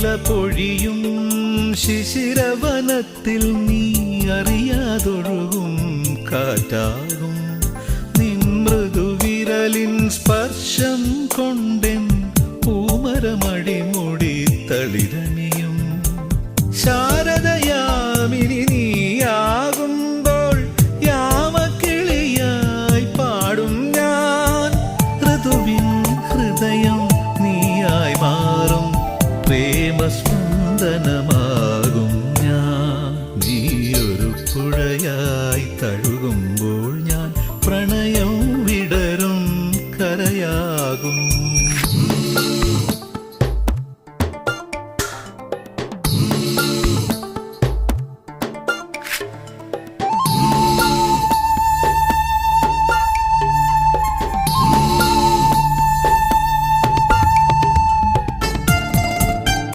പൊഴിയും ശിശിരവനത്തിൽ നീ അറിയാതൊഴുകും കാറ്റാകും. നിൻ മൃദുവിരലിൻ സ്പർശം കൊണ്ടെൻ പൂമരമടിമുടി തളിരണിയും. ശാരദയാമിനി നീയാകുമ്പോൾ യാമക്കിളിയായി പാടും ഞാൻ. ഋതുവിൻ ഹൃദയം നീയായി മാറും പ്രേമസ്പന്ദനമായി.